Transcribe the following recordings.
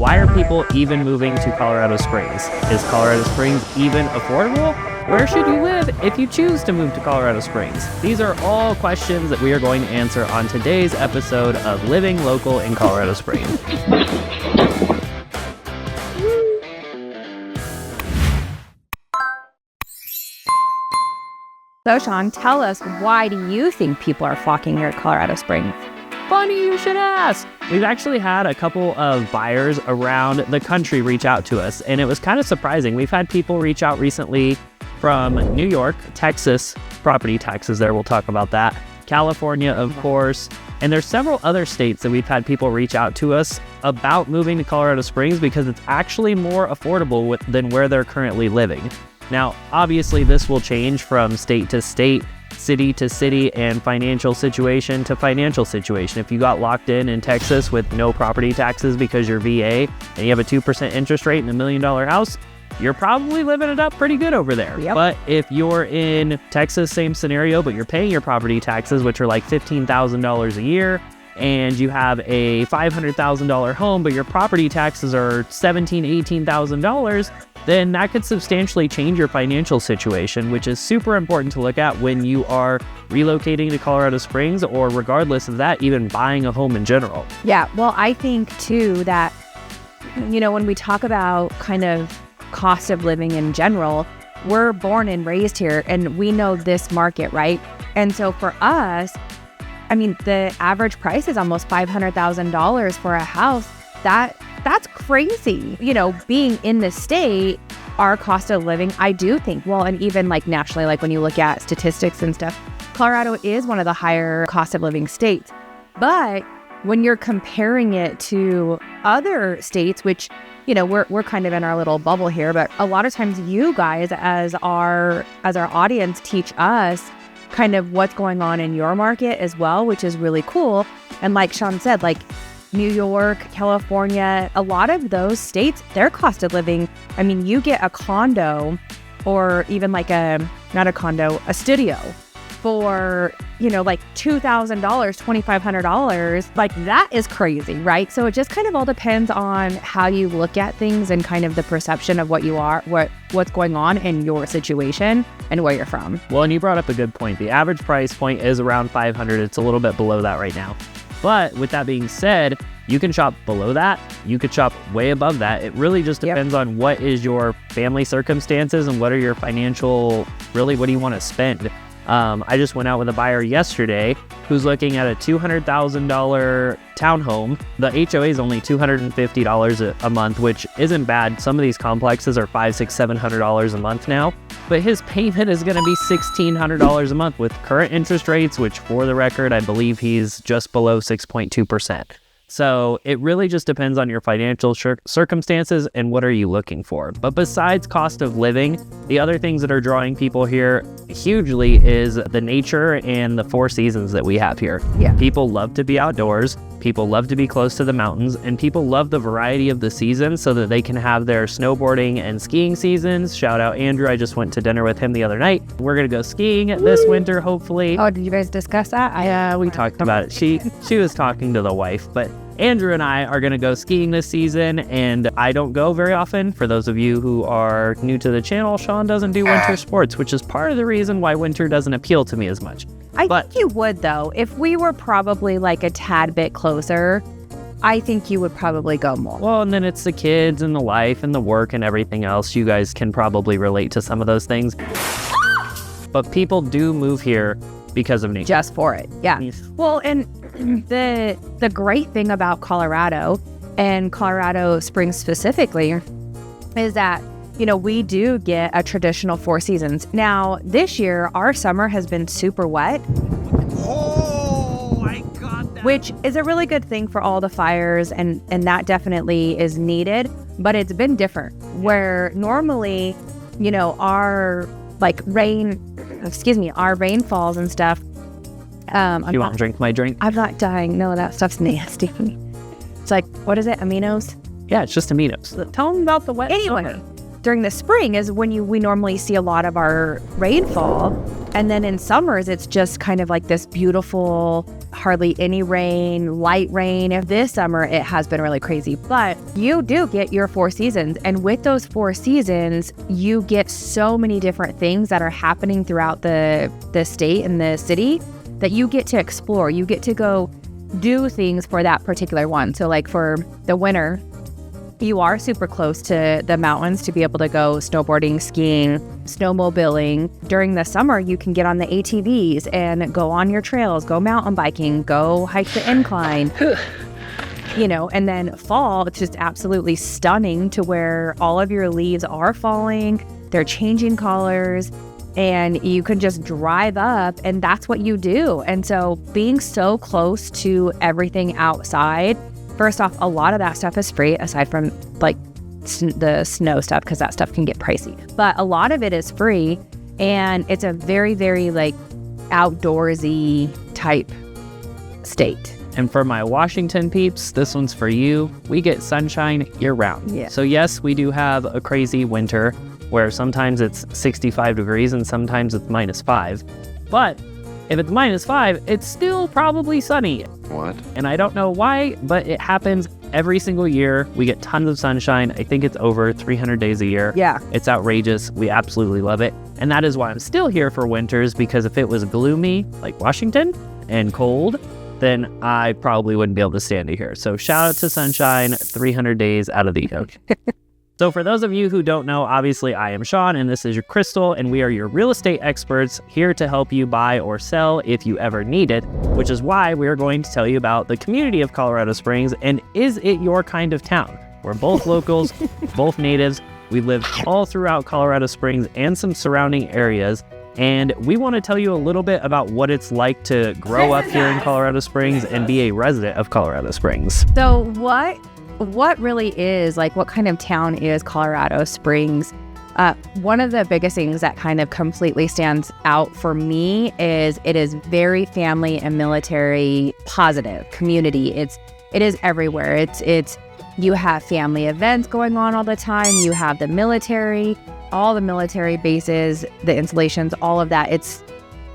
Why are people even moving to Colorado Springs? Is Colorado Springs even affordable? Where should you live if you choose to move to Colorado Springs? These are all questions that we are going to answer on today's episode of Living Local in Colorado Springs. So, Sean, tell us, why do you think people are flocking here to Colorado Springs? Funny you should ask. We've actually had a couple of buyers around the country reach out to us, and it was kind of surprising. We've had people reach out recently from New York, Texas, property taxes there, we'll talk about that, California, of course, and there's several other states that we've had people reach out to us about moving to Colorado Springs because it's actually more affordable than where they're currently living. Now, obviously, this will change from state to state, city to city, and financial situation to financial situation. If you got locked in Texas with no property taxes because you're VA and you have a 2% interest rate in $1 million house, you're probably living it up pretty good over there. Yep. But if you're in Texas, same scenario, but you're paying your property taxes, which are like $15,000 a year, and you have a $500,000 home, but your property taxes are $17,000, $18,000, then that could substantially change your financial situation, which is super important to look at when you are relocating to Colorado Springs, or regardless of that, even buying a home in general. Yeah, well, I think too that, when we talk about kind of cost of living in general, we're born and raised here and we know this market, right? And so for us, the average price is almost $500,000 for a house. That's crazy. Being in the state, our cost of living, I do think, and even like nationally, like when you look at statistics and stuff, Colorado is one of the higher cost of living states. But when you're comparing it to other states, which, we're kind of in our little bubble here, but a lot of times you guys as our audience teach us kind of what's going on in your market as well, which is really cool. And like Sean said, like New York, California, a lot of those states, their cost of living, you get a condo or even like a studio for, like $2,000, $2,500. Like that is crazy, right? So it just kind of all depends on how you look at things and kind of the perception of what you are, what's going on in your situation and where you're from. Well, and you brought up a good point. The average price point is around $500. It's a little bit below that right now. But with that being said, you can shop below that. You could shop way above that. It really just depends on what is your family circumstances and what are your financial, what do you want to spend? I just went out with a buyer yesterday who's looking at a $200,000 townhome. The HOA is only $250 a month, which isn't bad. Some of these complexes are $500, $600, $700 a month now, but his payment is going to be $1,600 a month with current interest rates, which for the record, I believe he's just below 6.2%. So it really just depends on your financial circumstances and what are you looking for. But besides cost of living, the other things that are drawing people here hugely is the nature and the four seasons that we have here. Yeah. People love to be outdoors, people love to be close to the mountains, and people love the variety of the seasons so that they can have their snowboarding and skiing seasons. Shout out Andrew, I just went to dinner with him the other night. We're gonna go skiing this winter, hopefully. Oh, did you guys discuss that? Yeah, we talked about it. She was talking to the wife, but Andrew and I are going to go skiing this season, and I don't go very often. For those of you who are new to the channel, Sean doesn't do winter sports, which is part of the reason why winter doesn't appeal to me as much. I think you would, though. If we were probably like a tad bit closer, I think you would probably go more. Well, and then it's the kids and the life and the work and everything else. You guys can probably relate to some of those things. But people do move here because of nature. Just for it, yeah. Yes. Well, and the great thing about Colorado and Colorado Springs specifically is that, we do get a traditional four seasons. Now, this year, our summer has been super wet. Oh, I got that. Which is a really good thing for all the fires, and that definitely is needed. But it's been different, where normally, our rainfalls and stuff. You want to drink my drink? I'm not dying. No, that stuff's nasty. It's like, what is it? Aminos? Yeah, it's just aminos. Tell them about the wet. Anyway, during the spring is when we normally see a lot of our rainfall. And then in summers, it's just kind of like this beautiful hardly any rain, light rain. This summer, it has been really crazy, but you do get your 4 seasons. And with those 4 seasons, you get so many different things that are happening throughout the state and the city that you get to explore. You get to go do things for that particular one. So like for the winter, you are super close to the mountains to be able to go snowboarding, skiing, snowmobiling. During the summer, you can get on the ATVs and go on your trails, go mountain biking, go hike the incline. And then fall, it's just absolutely stunning to where all of your leaves are falling, they're changing colors, and you can just drive up and that's what you do. And so being so close to everything outside, first off, a lot of that stuff is free aside from like the snow stuff, because that stuff can get pricey. But a lot of it is free, and it's a very, very like outdoorsy type state. And for my Washington peeps, this one's for you. We get sunshine year round. Yeah. So yes, we do have a crazy winter where sometimes it's 65 degrees and sometimes it's -5. But if it's -5, it's still probably sunny. What? And I don't know why, but it happens every single year. We get tons of sunshine. I think it's over 300 days a year. Yeah. It's outrageous. We absolutely love it. And that is why I'm still here for winters, because if it was gloomy like Washington and cold, then I probably wouldn't be able to stand it here. So shout out to sunshine 300 days out of the year. So for those of you who don't know, obviously I am Sean and this is your Crystal, and we are your real estate experts here to help you buy or sell if you ever need it, which is why we are going to tell you about the community of Colorado Springs and is it your kind of town? We're both locals, both natives. We live all throughout Colorado Springs and some surrounding areas. And we want to tell you a little bit about what it's like to grow up here in Colorado Springs and be a resident of Colorado Springs. So what really is, like, what kind of town is Colorado Springs? One of the biggest things that kind of completely stands out for me is it is very family and military positive community. It is everywhere. It's you have family events going on all the time. You have the military, all the military bases, the installations, all of that.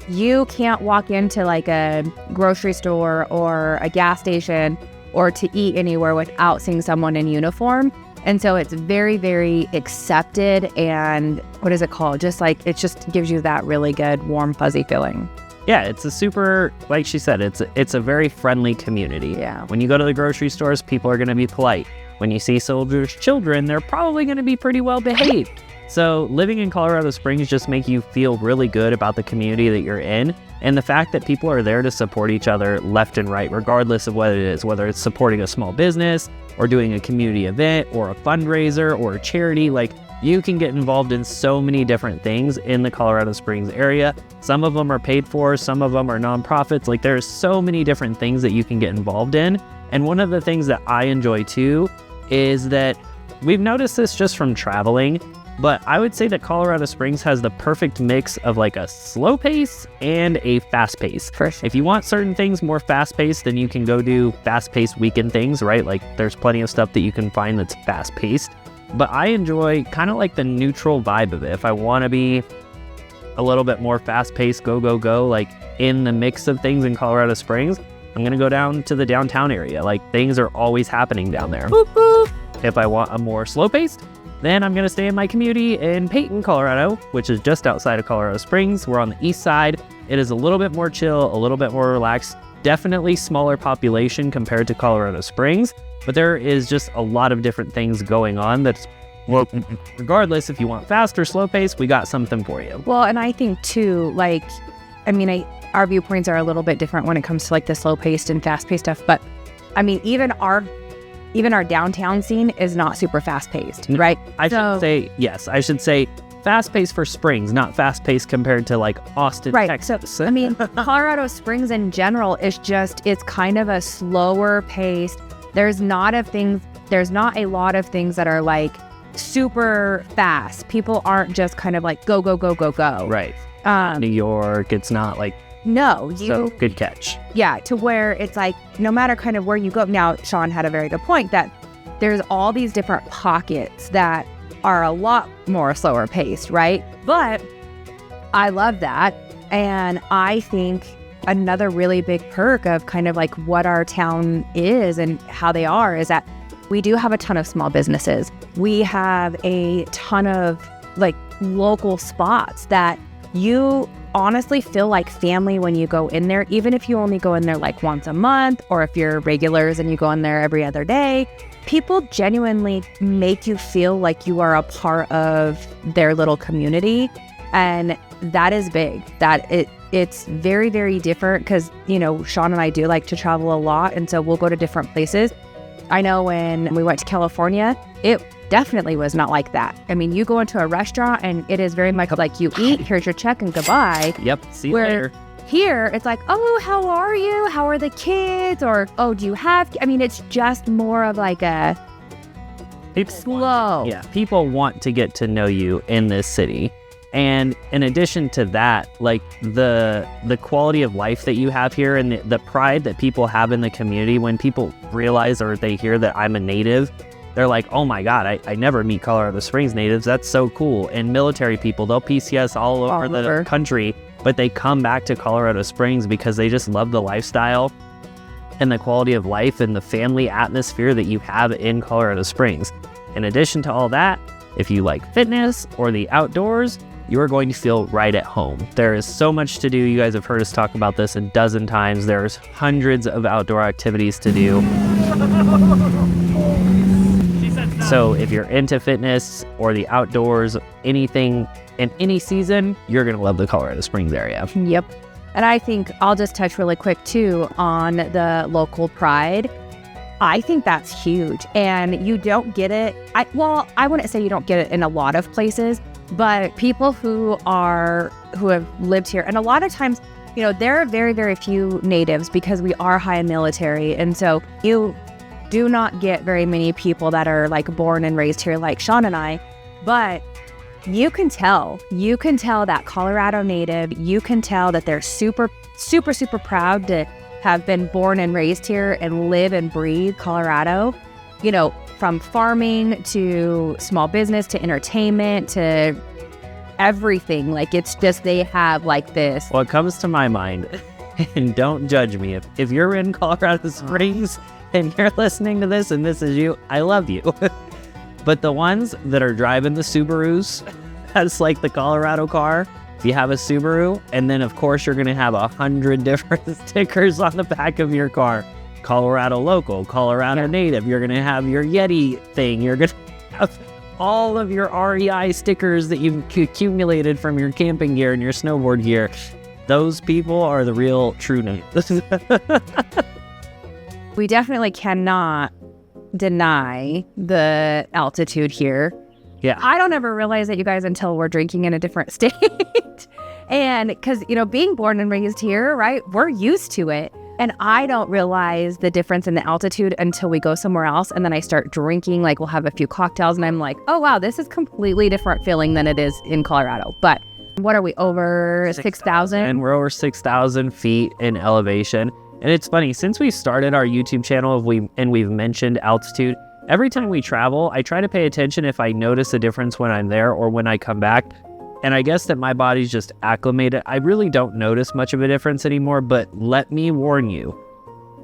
You can't walk into like a grocery store or a gas station or to eat anywhere without seeing someone in uniform. And so it's very, very accepted, and what is it called? It just gives you that really good, warm, fuzzy feeling. Yeah, it's a super, like she said, it's a very friendly community. Yeah. When you go to the grocery stores, people are going to be polite. When you see soldiers' children, they're probably going to be pretty well behaved. So living in Colorado Springs just make you feel really good about the community that you're in, and the fact that people are there to support each other left and right, regardless of what it is, whether it's supporting a small business or doing a community event or a fundraiser or a charity. Like, you can get involved in so many different things in the Colorado Springs area. Some of them are paid for, some of them are nonprofits. Like, there's so many different things that you can get involved in. And one of the things that I enjoy too is that we've noticed this just from traveling, but I would say that Colorado Springs has the perfect mix of like a slow pace and a fast pace. For sure. If you want certain things more fast paced, then you can go do fast paced weekend things, right? Like, there's plenty of stuff that you can find that's fast paced. But I enjoy kind of like the neutral vibe of it. If I want to be a little bit more fast paced, go, like in the mix of things in Colorado Springs, I'm going to go down to the downtown area. Like, things are always happening down there. Boop, boop. If I want a more slow paced, then I'm going to stay in my community in Peyton, Colorado, which is just outside of Colorado Springs. We're on the east side. It is a little bit more chill, a little bit more relaxed, definitely smaller population compared to Colorado Springs, but there is just a lot of different things going on that's, well, regardless if you want fast or slow pace, we got something for you. Well, and I think too, like, our viewpoints are a little bit different when it comes to like the slow paced and fast paced stuff, but I mean, even our downtown scene is not super fast paced, right? I should say fast paced for Springs, not fast paced compared to like Austin, right. Texas. So, Colorado Springs in general is it's kind of a slower paced. There's not a lot of things that are like super fast. People aren't just kind of like go. Right. New York, it's not like, no, so good catch. Yeah, to where it's like, no matter kind of where you go. Now, Sean had a very good point that there's all these different pockets that are a lot more slower paced, right? But I love that. And I think another really big perk of kind of like what our town is and how they are is that we do have a ton of small businesses. We have a ton of like local spots that you honestly feel like family when you go in there, even if you only go in there like once a month, or if you're regulars and you go in there every other day. People genuinely make you feel like you are a part of their little community. And that is big. It's very, very different because, you know, Sean and I do like to travel a lot. And so we'll go to different places. I know when we went to California, it definitely was not like that. I mean, you go into a restaurant and it is very much like you eat, here's your check and goodbye. Yep, see you later. Here, it's like, oh, how are you? How are the kids? Or, oh, do you have... I mean, it's just more of like a slow. People want to get to know you in this city. And in addition to that, like the quality of life that you have here and the pride that people have in the community, when people realize or they hear that I'm a native, they're like, oh my God, I never meet Colorado Springs natives. That's so cool. And military people, they'll PCS all over the country, but they come back to Colorado Springs because they just love the lifestyle and the quality of life and the family atmosphere that you have in Colorado Springs. In addition to all that, if you like fitness or the outdoors, you are going to feel right at home. There is so much to do. You guys have heard us talk about this a dozen times. There's hundreds of outdoor activities to do. So if you're into fitness or the outdoors, anything in any season, you're going to love the Colorado Springs area. Yep. And I think I'll just touch really quick too on the local pride. I think that's huge. And you don't get it. I wouldn't say you don't get it in a lot of places, but people who have lived here, and a lot of times, you know, there are very, very few natives because we are high military. And so you do not get very many people that are like born and raised here like Sean and I, but you can tell that Colorado native, you can tell that they're super, super, super proud to have been born and raised here and live and breathe Colorado, you know, from farming to small business to entertainment to everything. Like, it's just, they have like this. What comes to my mind, and don't judge me, if you're in Colorado Springs and you're listening to this and this is you, I love you. But the ones that are driving the Subarus, that's like the Colorado car. If you have a Subaru, and then of course you're gonna have 100 different stickers on the back of your car. Colorado local, Colorado native, you're gonna have your Yeti thing, you're gonna have all of your REI stickers that you've accumulated from your camping gear and your snowboard gear. Those people are the real true natives. We definitely cannot deny the altitude here. Yeah. I don't ever realize that, you guys, until we're drinking in a different state. And because, you know, being born and raised here, right, we're used to it. And I don't realize the difference in the altitude until we go somewhere else. And then I start drinking, like we'll have a few cocktails and I'm like, oh, wow, this is completely different feeling than it is in Colorado. But what are we, over 6,000? And we're over 6,000 feet in elevation. And it's funny, since we started our YouTube channel, we've mentioned altitude, every time we travel, I try to pay attention if I notice a difference when I'm there or when I come back. And I guess that my body's just acclimated. I really don't notice much of a difference anymore, but let me warn you,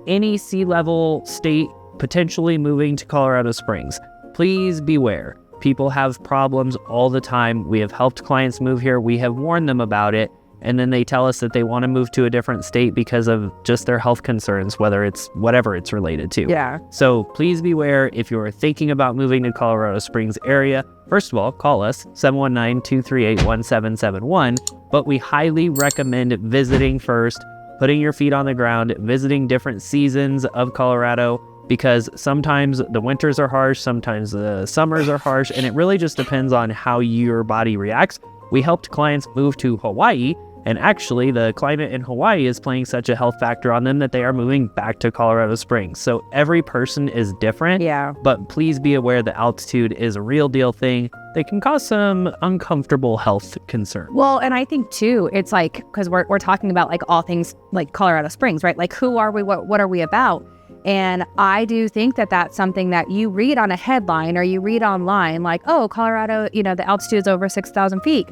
any sea level state potentially moving to Colorado Springs, please beware. People have problems all the time. We have helped clients move here. We have warned them about it. And then they tell us that they want to move to a different state because of just their health concerns, whether it's whatever it's related to. Yeah. So please beware if you're thinking about moving to Colorado Springs area. First of all, call us 719-238-1771. But we highly recommend visiting first, putting your feet on the ground, visiting different seasons of Colorado, because sometimes the winters are harsh, sometimes the summers are harsh, and it really just depends on how your body reacts. We helped clients move to Hawaii, and actually the climate in Hawaii is playing such a health factor on them that they are moving back to Colorado Springs. So every person is different, but please be aware that altitude is a real deal thing that can cause some uncomfortable health concerns. Well, and I think too, it's like, because we're talking about like all things like Colorado Springs, right? Like, who are we? What are we about? And I do think that that's something that you read on a headline or you read online, like, oh, Colorado, you know, the altitude is over 6,000 feet.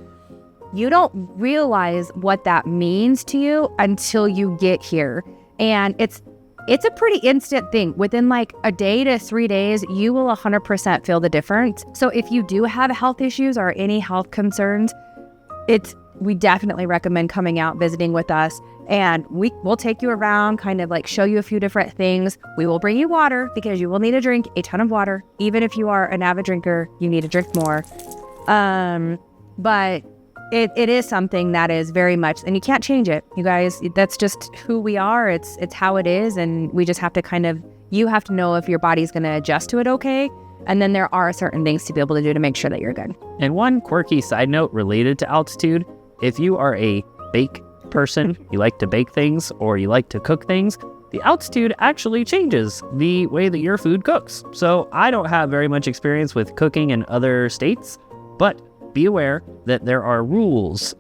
you don't realize what that means to you until you get here. And it's a pretty instant thing. Within like a day to 3 days, you will 100% feel the difference. So if you do have health issues or any health concerns, we definitely recommend coming out, visiting with us, and we'll take you around, kind of like show you a few different things. We will bring you water because you will need to drink a ton of water. Even if you are an avid drinker, you need to drink more. But it is something that is very much, and you can't change it, you guys. That's just who we are. It's how it is, and we just have to you have to know if your body's going to adjust to it okay. And then there are certain things to be able to do to make sure that you're good. And one quirky side note related to altitude, if you are a bake person, you like to bake things or you like to cook things, the altitude actually changes the way that your food cooks. So I don't have very much experience with cooking in other states, but be aware that there are rules.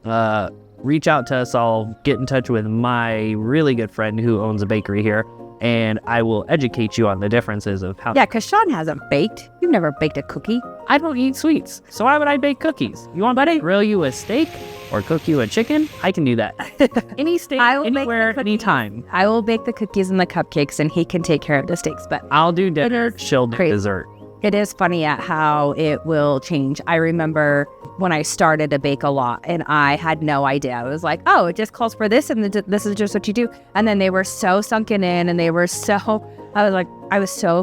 Reach out to us. I'll get in touch with my really good friend who owns a bakery here, and I will educate you on the differences of how... Yeah, because Sean hasn't baked. You've never baked a cookie. I don't eat sweets, so why would I bake cookies? You want me to grill you a steak or cook you a chicken? I can do that. Any steak, anywhere, anytime. I will bake the cookies and the cupcakes, and he can take care of the steaks. But I'll do dinner, chilled dessert. It is funny at how it will change. I remember when I started to bake a lot and I had no idea. I was like, oh, it just calls for this and this is just what you do. And then they were so sunken in and I was so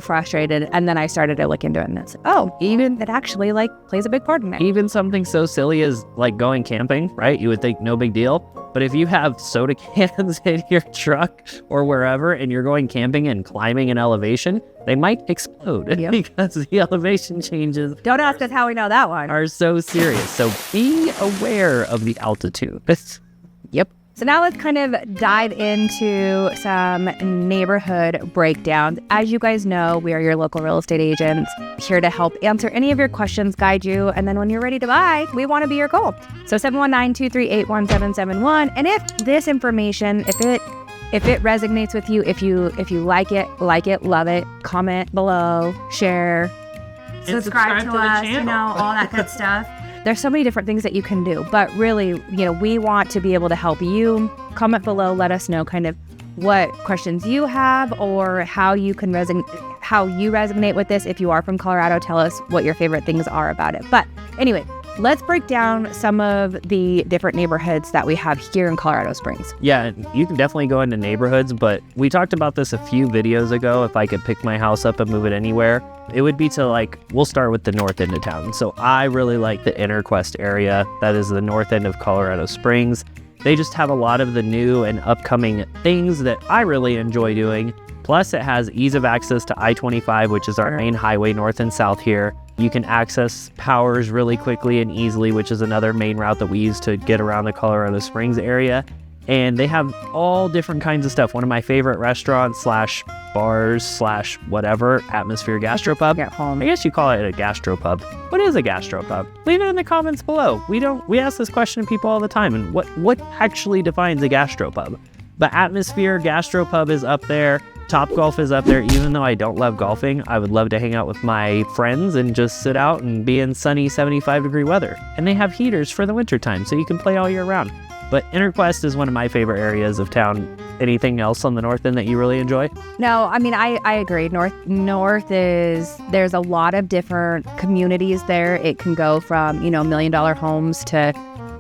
frustrated. And then I started to look into it and it's like, oh, even it actually like plays a big part in it. Even something so silly as like going camping, right? You would think no big deal. But if you have soda cans in your truck or wherever and you're going camping and climbing an elevation, they might explode because the elevation changes. Don't ask us how we know that one. Are so serious. So be aware of the altitude. Yep. So now let's kind of dive into some neighborhood breakdowns. As you guys know, we are your local real estate agents here to help answer any of your questions, guide you, and then when you're ready to buy, we want to be your goal. So 719-238-1771. And if this information, if it resonates with you, if you like it, love it, comment below, share, subscribe to us, you know, all that good stuff. There's so many different things that you can do, but really, you know, we want to be able to help you. Comment below, let us know kind of what questions you have or how you resonate with this. If you are from Colorado, tell us what your favorite things are about it. But anyway, let's break down some of the different neighborhoods that we have here in Colorado Springs. Yeah, you can definitely go into neighborhoods, but we talked about this a few videos ago. If I could pick my house up and move it anywhere, it would be to we'll start with the north end of town. So I really like the Interquest area. That is the north end of Colorado Springs. They just have a lot of the new and upcoming things that I really enjoy doing. Plus, it has ease of access to I-25, which is our main highway north and south here. You can access Powers really quickly and easily, which is another main route that we use to get around the Colorado Springs area. And they have all different kinds of stuff. One of my favorite restaurants / bars / whatever, Atmosphere Gastropub. At home. I guess you call it a gastropub. What is a gastropub? Leave it in the comments below. We ask this question to people all the time. And what actually defines a gastropub? But Atmosphere Gastropub is up there. Topgolf is up there. Even though I don't love golfing, I would love to hang out with my friends and just sit out and be in sunny 75-degree weather. And they have heaters for the wintertime, so you can play all year round. But Interquest is one of my favorite areas of town. Anything else on the north end that you really enjoy? No, I mean, I agree. North is, there's a lot of different communities there. It can go from, $1 million homes to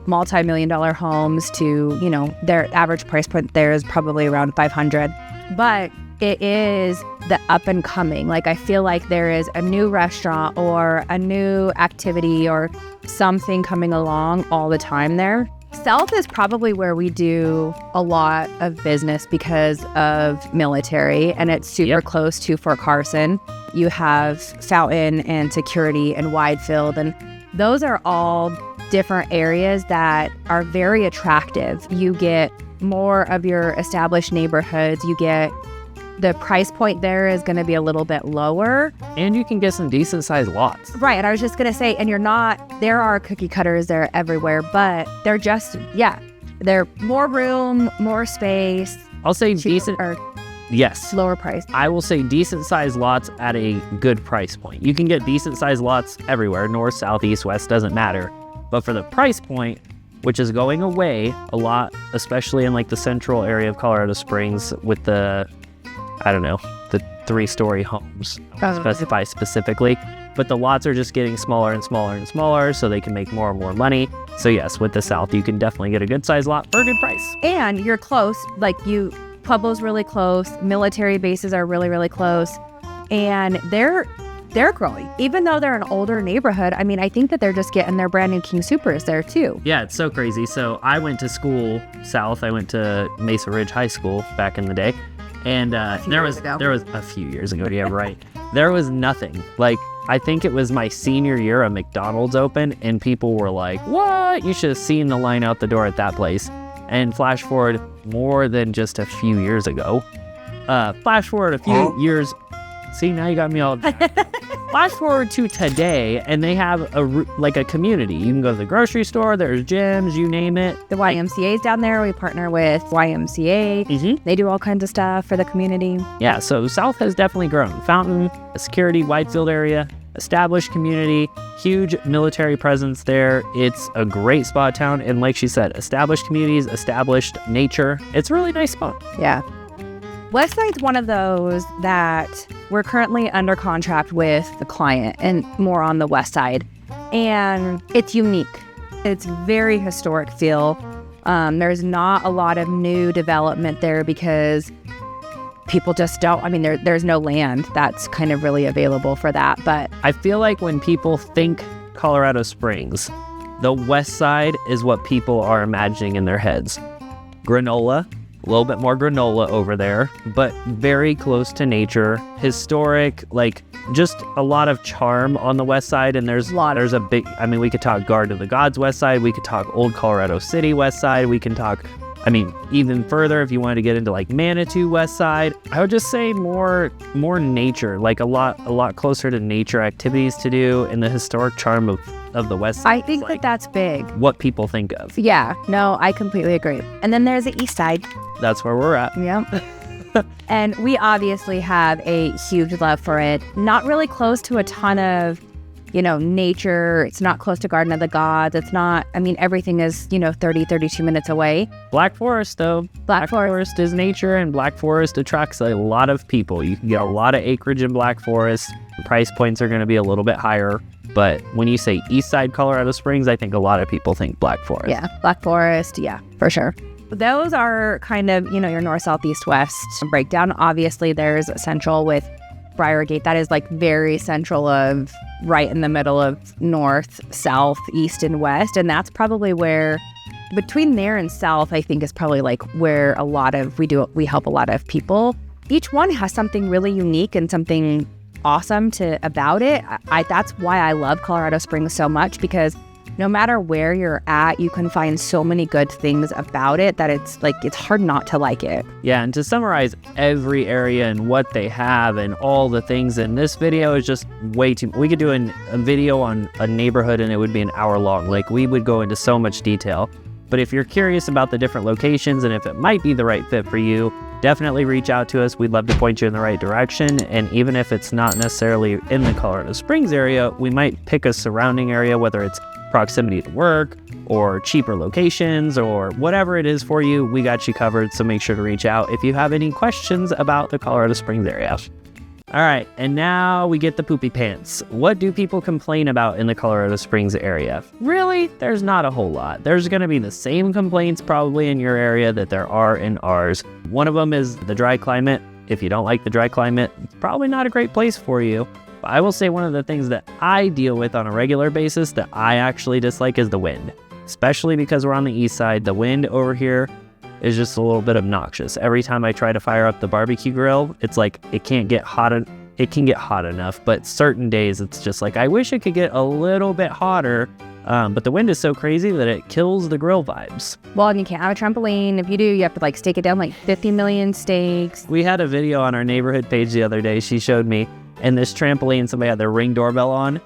multi-million-dollar homes to, their average price point there is probably around 500. But it is the up and coming. I feel like there is a new restaurant or a new activity or something coming along all the time there. South is probably where we do a lot of business because of military, and it's super close to Fort Carson. You have Fountain and Security and Widefield, and those are all different areas that are very attractive. You get more of your established neighborhoods. You get the price point there is going to be a little bit lower. And you can get some decent sized lots. Right. And I was just going to say, and there are cookie cutters there everywhere, but they're just, they're more room, more space. I'll say decent. Yes. Lower price. I will say decent sized lots at a good price point. You can get decent sized lots everywhere. North, south, east, west, doesn't matter. But for the price point, which is going away a lot, especially in like the central area of Colorado Springs with the, I don't know, the 3-story homes, specify specifically. But the lots are just getting smaller and smaller and smaller, so they can make more and more money. So yes, with the South, you can definitely get a good size lot for a good price. And you're close, like Pueblo's really close, military bases are really, really close, and they're growing. Even though they're an older neighborhood, I mean, I think that they're just getting their brand new King Soopers there too. Yeah, it's so crazy. So I went to school south. I went to Mesa Ridge High School back in the day. And there was a few years ago, yeah, right. There was nothing. Like, I think it was my senior year, a McDonald's opened, and people were like, what? You should have seen the line out the door at that place. And flash forward more than just a few years ago. Flash forward a few years. See, now you got me all... Flash forward to today, and they have a community. You can go to the grocery store, there's gyms, you name it. The YMCA's down there. We partner with YMCA. Mm-hmm. They do all kinds of stuff for the community. Yeah, so South has definitely grown. Fountain, a security, Whitefield area, established community, huge military presence there. It's a great spa town, and like she said, established communities, established nature. It's a really nice spot. Yeah. Westside's one of those that we're currently under contract with the client and more on the west side. And it's unique. It's very historic feel. There's not a lot of new development there because people just don't, I mean, there's no land that's kind of really available for that. But I feel like when people think Colorado Springs, the west side is what people are imagining in their heads. Granola. A little bit more granola over there, but very close to nature, historic, like just a lot of charm on the west side. And there's a big, I mean, we could talk Garden of the Gods west side, we could talk Old Colorado City west side, we can talk, I mean, even further if you wanted to get into like Manitou west side. I would just say more nature, like a lot closer to nature activities to do, and the historic charm of the west side. I think like that's big. What people think of. Yeah, no, I completely agree. And then there's the east side. That's where we're at. Yeah. And we obviously have a huge love for it. Not really close to a ton of, nature. It's not close to Garden of the Gods. It's not, I mean, everything is, 30, 32 minutes away. Black Forest, though. Black Forest is nature, and Black Forest attracts a lot of people. You can get a lot of acreage in Black Forest. The price points are going to be a little bit higher. But when you say east side Colorado Springs, I think a lot of people think Black Forest. Yeah, Black Forest. Yeah, for sure. Those are kind of, your north, south, east, west breakdown. Obviously, there's central with Briargate. That is like very central of right in the middle of north, south, east, and west. And that's probably where, between there and south, I think is probably like where we help a lot of people. Each one has something really unique and something awesome about it. That's why I love Colorado Springs so much, because no matter where you're at, you can find so many good things about it that it's hard not to like it. Yeah, and to summarize every area and what they have and all the things in this video is just way too... We could do a video on a neighborhood and it would be an hour long. Like, we would go into so much detail. But if you're curious about the different locations and if it might be the right fit for you, definitely reach out to us. We'd love to point you in the right direction. And even if it's not necessarily in the Colorado Springs area, we might pick a surrounding area, whether it's proximity to work or cheaper locations or whatever it is for you. We got you covered, so make sure to reach out if you have any questions about the Colorado Springs area. All right, and now we get the poopy pants. What do people complain about in the Colorado Springs area? Really, there's not a whole lot. There's going to be the same complaints probably in your area that there are in ours. One of them is the dry climate. If you don't like the dry climate, it's probably not a great place for you. But I will say one of the things that I deal with on a regular basis that I actually dislike is the wind. Especially because we're on the east side, the wind over here is just a little bit obnoxious. Every time I try to fire up the barbecue grill, it's like it can get hot enough, but certain days it's just like I wish it could get a little bit hotter. But the wind is so crazy that it kills the grill vibes. Well, and you can't have a trampoline. If you do, you have to stake it down 50 million stakes. We had a video on our neighborhood page the other day. She showed me, and this trampoline, somebody had their Ring doorbell on,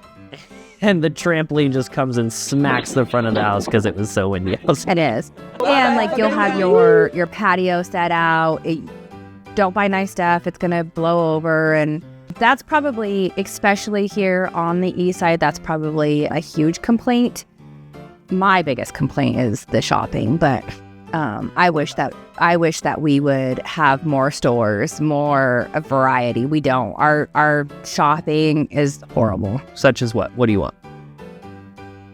and the trampoline just comes and smacks the front of the house because it was so windy. It is. And you'll have your patio set out. Don't buy nice stuff. It's going to blow over. And that's probably, especially here on the east side, that's probably a huge complaint. my biggest complaint is the shopping, but I wish that we would have more stores, more variety. We don't. Our shopping is horrible. Such as what? What do you want?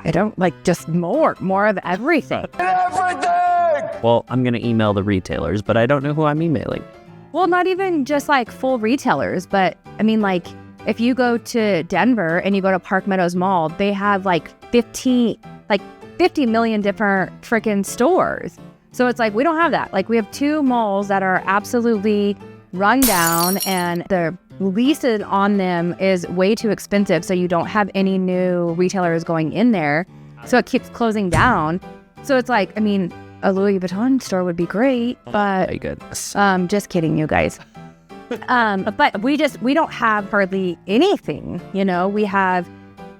I don't like just more of everything. Well, I'm going to email the retailers, but I don't know who I'm emailing. Well, not even just like full retailers, but I mean, like if you go to Denver and you go to Park Meadows Mall, they have like 50 million different freaking stores. So it's like, we don't have that. Like we have 2 malls that are absolutely run down and the leases on them is way too expensive. So you don't have any new retailers going in there. So it keeps closing down. So it's like, I mean, a Louis Vuitton store would be great, but my goodness. Just kidding, you guys. But we don't have hardly anything, you know. We have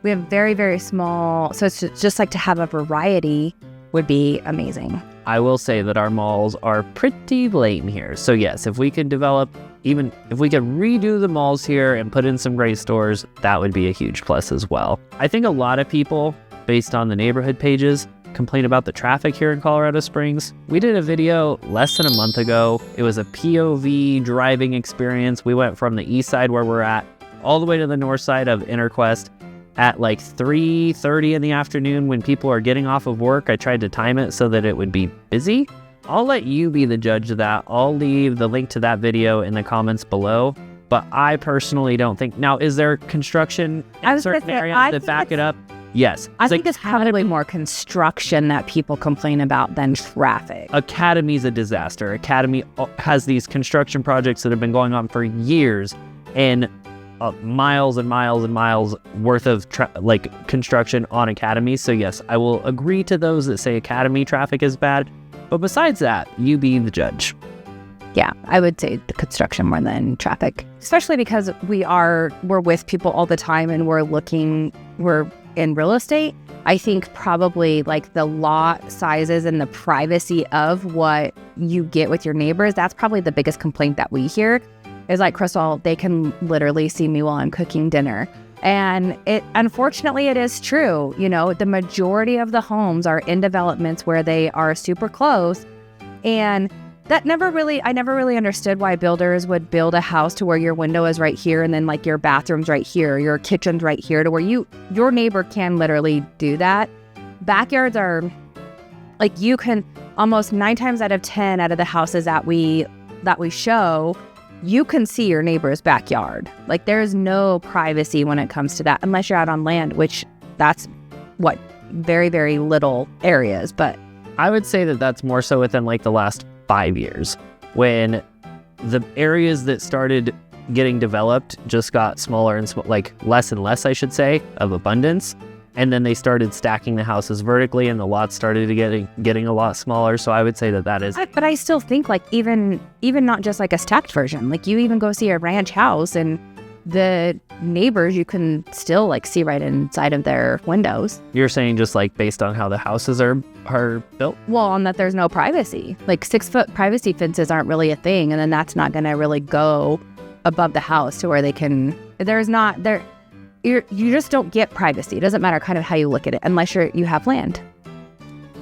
very, very small. So it's just like to have a variety would be amazing. I will say that our malls are pretty lame here. So yes, if we could develop, even if we could redo the malls here and put in some great stores, that would be a huge plus as well. I think a lot of people, based on the neighborhood pages, complain about the traffic here in Colorado Springs. We did a video less than a month ago. It was a POV driving experience. We went from the east side where we're at all the way to the north side of Interquest at like 3:30 in the afternoon when people are getting off of work. I tried to time it so that it would be busy. I'll let you be the judge of that. I'll leave the link to that video in the comments below. But I personally don't think... Now, is there construction in certain areas that back it up? Yes. I think it's probably more construction that people complain about than traffic. Academy's a disaster. Academy has these construction projects that have been going on for years and miles and miles and miles worth of construction on Academy. So yes, I will agree to those that say Academy traffic is bad. But besides that, you be the judge. Yeah, I would say the construction more than traffic, especially because we're with people all the time and we're in real estate. I think probably like the lot sizes and the privacy of what you get with your neighbors, that's probably the biggest complaint that we hear is like, Crystal, they can literally see me while I'm cooking dinner. And unfortunately, it is true. You know, the majority of the homes are in developments where they are super close. And I never really understood why builders would build a house to where your window is right here and then like your bathroom's right here, your kitchen's right here, to where your neighbor can literally do that. Backyards are like, you can almost 9 times out of 10 out of the houses that we show, you can see your neighbor's backyard. Like there's no privacy when it comes to that, unless you're out on land, which that's what very, very little areas. But I would say that that's more so within like the last 5 years, when the areas that started getting developed just got smaller and less and less, I should say, of abundance. And then they started stacking the houses vertically and the lots started getting a lot smaller. So I would say that is. But I still think like even not just like a stacked version, like you even go see a ranch house and the neighbors, you can still like see right inside of their windows. You're saying just like based on how the houses are built? Well, on that there's no privacy. Like 6-foot privacy fences aren't really a thing. And then that's not going to really go above the house to where they can, you just don't get privacy. It doesn't matter kind of how you look at it, unless you have land.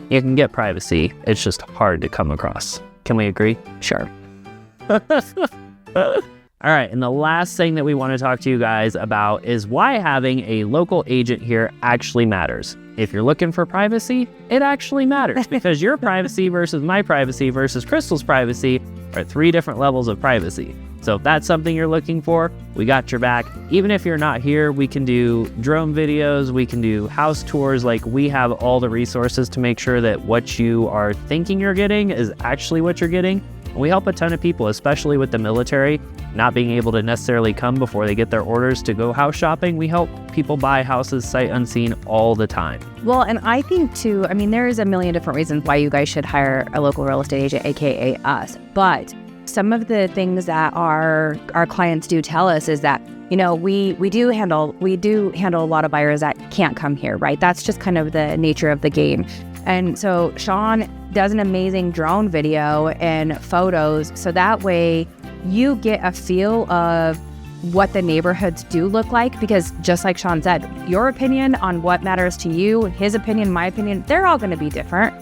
You can get privacy. It's just hard to come across. Can we agree? Sure. All right, and the last thing that we want to talk to you guys about is why having a local agent here actually matters. If you're looking for privacy, it actually matters because your privacy versus my privacy versus Crystal's privacy are 3 different levels of privacy. So if that's something you're looking for, we got your back. Even if you're not here, we can do drone videos, we can do house tours. Like we have all the resources to make sure that what you are thinking you're getting is actually what you're getting. We help a ton of people, especially with the military, not being able to necessarily come before they get their orders to go house shopping. We help people buy houses sight unseen all the time. Well, and I think too, I mean, there is a million different reasons why you guys should hire a local real estate agent, AKA us. But some of the things that our clients do tell us is that, you know, we do handle a lot of buyers that can't come here, right? That's just kind of the nature of the game. And so Sean does an amazing drone video and photos. So that way you get a feel of what the neighborhoods do look like, because just like Sean said, your opinion on what matters to you, his opinion, my opinion, they're all going to be different.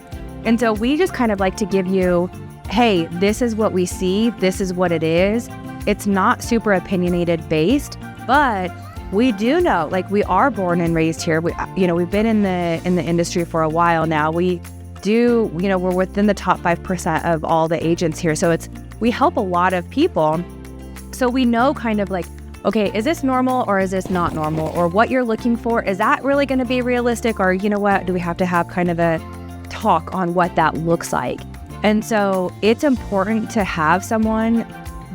And so we just kind of like to give you, hey, this is what we see. This is what it is. It's not super opinionated based, but we do know, like, we are born and raised here. We've been in the industry for a while now. We do, we're within the top 5% of all the agents here. So we help a lot of people. So we know kind of like, okay, is this normal or is this not normal? Or what you're looking for, is that really going to be realistic? Or do we have to have kind of a talk on what that looks like? And so it's important to have someone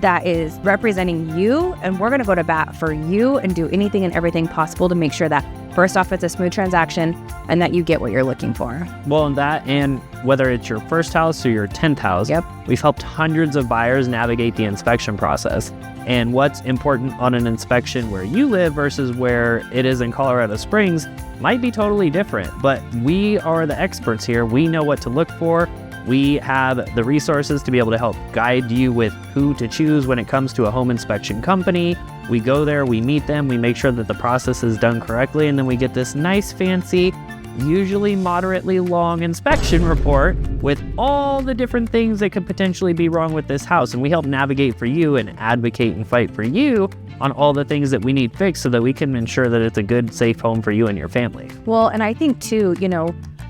that is representing you, and we're going to go to bat for you and do anything and everything possible to make sure that, first off, it's a smooth transaction and that you get what you're looking for. Well, and whether it's your first house or your 10th house, we've helped hundreds of buyers navigate the inspection process. And what's important on an inspection where you live versus where it is in Colorado Springs might be totally different, but we are the experts here. We know what to look for. We have the resources to be able to help guide you with who to choose when it comes to a home inspection company. We go there, we meet them, we make sure that the process is done correctly, and then we get this nice, fancy, usually moderately long inspection report with all the different things that could potentially be wrong with this house. And we help navigate for you and advocate and fight for you on all the things that we need fixed so that we can ensure that it's a good, safe home for you and your family. Well, and I think too,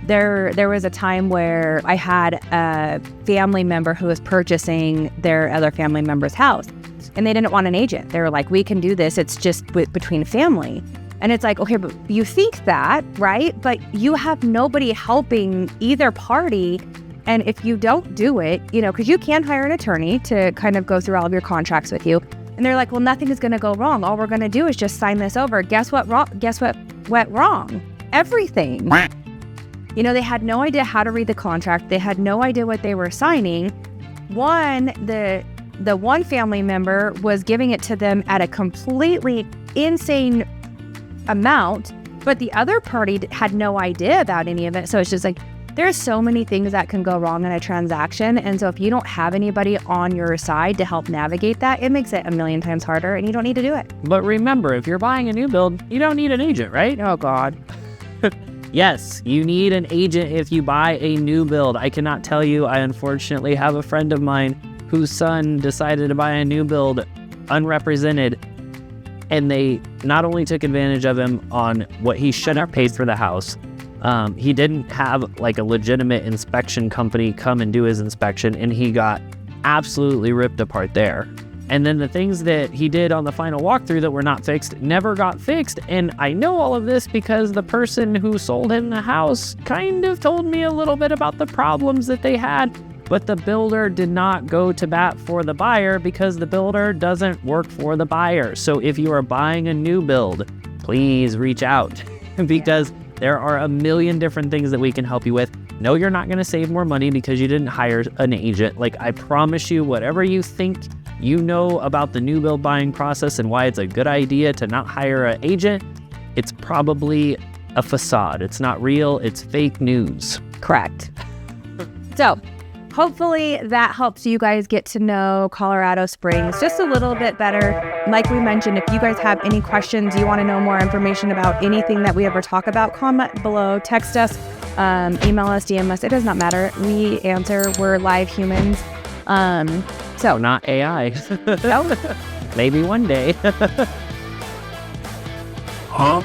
there was a time where I had a family member who was purchasing their other family member's house, and they didn't want an agent. They were like, we can do this. It's just between family. And it's like, okay, but you think that, right? But you have nobody helping either party. And if you don't do it, because you can hire an attorney to kind of go through all of your contracts with you. And they're like, well, nothing is going to go wrong. All we're going to do is just sign this over. Guess what went wrong? Everything. They had no idea how to read the contract. They had no idea what they were signing. The one family member was giving it to them at a completely insane amount, but the other party had no idea about any of it. So it's just like, there's so many things that can go wrong in a transaction. And so if you don't have anybody on your side to help navigate that, it makes it a million times harder, and you don't need to do it. But remember, if you're buying a new build, you don't need an agent, right? Oh, God. Yes, you need an agent if you buy a new build. I cannot tell you, I unfortunately have a friend of mine whose son decided to buy a new build unrepresented, and they not only took advantage of him on what he should have paid for the house, he didn't have like a legitimate inspection company come and do his inspection, and he got absolutely ripped apart there. And then the things that he did on the final walkthrough that were not fixed never got fixed. And I know all of this because the person who sold him the house kind of told me a little bit about the problems that they had, but the builder did not go to bat for the buyer because the builder doesn't work for the buyer. So if you are buying a new build, please reach out because there are a million different things that we can help you with. No, you're not going to save more money because you didn't hire an agent. Like, I promise you, whatever you think you know about the new build buying process and why it's a good idea to not hire an agent, it's probably a facade. It's not real. It's fake news. Correct. So hopefully that helps you guys get to know Colorado Springs just a little bit better. Like we mentioned, if you guys have any questions, you want to know more information about anything that we ever talk about, comment below, text us, email us, DM us. It does not matter. We answer. We're live humans. So not AI. No. Maybe one day. Huh?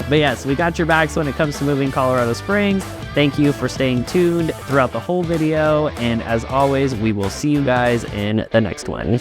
But yes, we got your backs when it comes to moving Colorado Springs. Thank you for staying tuned throughout the whole video. And as always, we will see you guys in the next one.